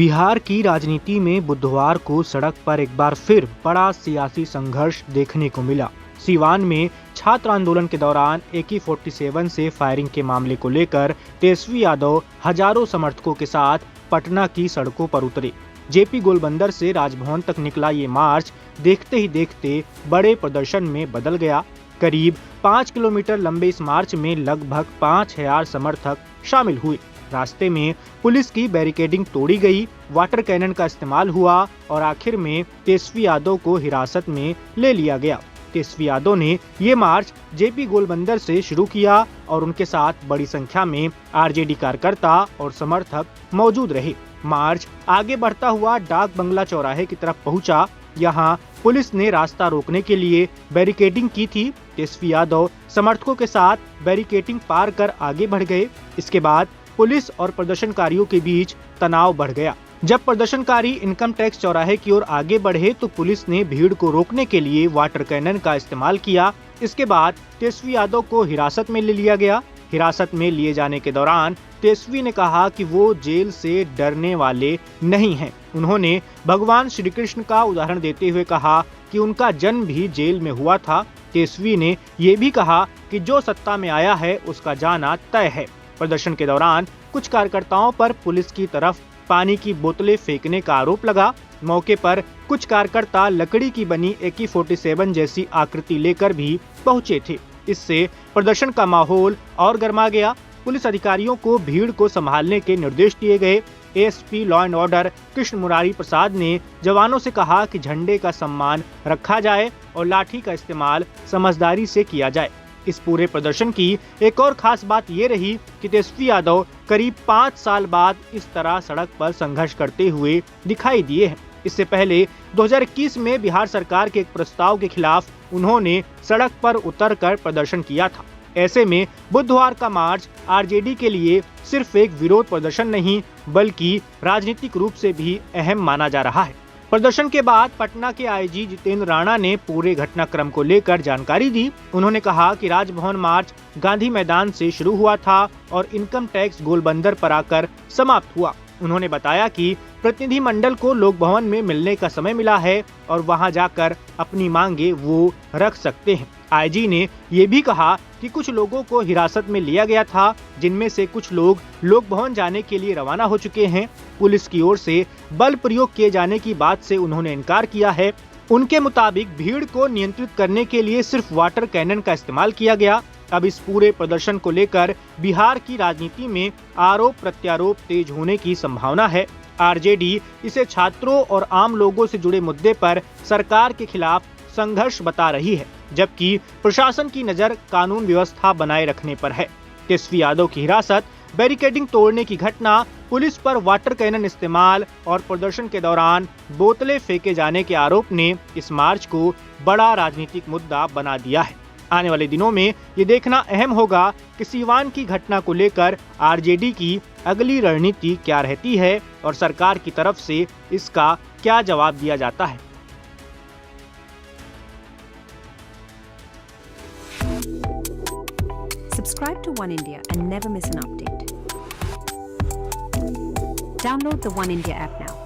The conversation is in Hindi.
बिहार की राजनीति में बुधवार को सड़क पर एक बार फिर बड़ा सियासी संघर्ष देखने को मिला। सीवान में छात्र आंदोलन के दौरान AK-47 से फायरिंग के मामले को लेकर तेजस्वी यादव हजारों समर्थकों के साथ पटना की सड़कों पर उतरे। जेपी गोलबंदर से राजभवन तक निकला ये मार्च देखते ही देखते बड़े प्रदर्शन में बदल गया। करीब 5 किलोमीटर लंबे इस मार्च में लगभग 5000 समर्थक शामिल हुए। रास्ते में पुलिस की बैरिकेडिंग तोड़ी गई, वाटर कैनन का इस्तेमाल हुआ और आखिर में तेजस्वी यादव को हिरासत में ले लिया गया। तेजस्वी यादव ने ये मार्च जेपी गोलबंदर से शुरू किया और उनके साथ बड़ी संख्या में आरजेडी कार्यकर्ता और समर्थक मौजूद रहे। मार्च आगे बढ़ता हुआ डाक बंगला चौराहे की तरफ पहुंचा। यहाँ पुलिस ने रास्ता रोकने के लिए बैरिकेडिंग की थी। तेजस्वी यादव समर्थकों के साथ बैरिकेडिंग पार कर आगे बढ़ गए। इसके बाद पुलिस और प्रदर्शनकारियों के बीच तनाव बढ़ गया। जब प्रदर्शनकारी इनकम टैक्स चौराहे की ओर आगे बढ़े तो पुलिस ने भीड़ को रोकने के लिए वाटर कैनन का इस्तेमाल किया। इसके बाद तेजस्वी यादव को हिरासत में ले लिया गया। हिरासत में लिए जाने के दौरान तेजस्वी ने कहा कि वो जेल से डरने वाले नहीं हैं। उन्होंने भगवान श्री कृष्ण का उदाहरण देते हुए कहा कि उनका जन्म भी जेल में हुआ था। तेजस्वी ने ये भी कहा कि जो सत्ता में आया है उसका जाना तय है। प्रदर्शन के दौरान कुछ कार्यकर्ताओं पर पुलिस की तरफ पानी की बोतलें फेंकने का आरोप लगा। मौके पर कुछ कार्यकर्ता लकड़ी की बनी AK-47 जैसी आकृति लेकर भी पहुंचे थे। इससे प्रदर्शन का माहौल और गर्मा गया। पुलिस अधिकारियों को भीड़ को संभालने के निर्देश दिए गए। ASP law and order Krishna Murari Prasad ने जवानों से कहा कि झंडे का सम्मान रखा जाए और लाठी का इस्तेमाल समझदारी से किया जाए। इस पूरे प्रदर्शन की एक और खास बात ये रही कि तेजस्वी यादव करीब 5 साल बाद इस तरह सड़क पर संघर्ष करते हुए दिखाई दिए हैं। इससे पहले 2021 में बिहार सरकार के एक प्रस्ताव के खिलाफ उन्होंने सड़क पर उतरकर प्रदर्शन किया था। ऐसे में बुधवार का मार्च आरजेडी के लिए सिर्फ एक विरोध प्रदर्शन नहीं बल्कि राजनीतिक रूप से भी अहम माना जा रहा है। प्रदर्शन के बाद पटना के IG जितेंद्र राणा ने पूरे घटनाक्रम को लेकर जानकारी दी। उन्होंने कहा कि राजभवन मार्च गांधी मैदान से शुरू हुआ था और इनकम टैक्स गोलबंदर पर आकर समाप्त हुआ। उन्होंने बताया कि प्रतिनिधि मंडल को लोक भवन में मिलने का समय मिला है और वहां जाकर अपनी मांगे वो रख सकते हैं। IG ने ये भी कहा कि कुछ लोगों को हिरासत में लिया गया था, जिनमें से कुछ लोग लोक भवन जाने के लिए रवाना हो चुके हैं। पुलिस की ओर से बल प्रयोग किए जाने की बात से उन्होंने इनकार किया है। उनके मुताबिक भीड़ को नियंत्रित करने के लिए सिर्फ वाटर कैनन का इस्तेमाल किया गया। अब इस पूरे प्रदर्शन को लेकर बिहार की राजनीति में आरोप प्रत्यारोप तेज होने की संभावना है। आरजेडी इसे छात्रों और आम लोगों से जुड़े मुद्दे पर सरकार के खिलाफ संघर्ष बता रही है, जबकि प्रशासन की नजर कानून व्यवस्था बनाए रखने पर है। तेजस्वी यादव की हिरासत, बैरिकेडिंग तोड़ने की घटना, पुलिस पर वाटर कैनन इस्तेमाल और प्रदर्शन के दौरान बोतलें फेंके जाने के आरोप ने इस मार्च को बड़ा राजनीतिक मुद्दा बना दिया है। आने वाले दिनों में ये देखना अहम होगा कि सीवान की घटना को लेकर आरजेडी की अगली रणनीति क्या रहती है और सरकार की तरफ से इसका क्या जवाब दिया जाता है। Subscribe to One India and never miss an update. Download the One India app now.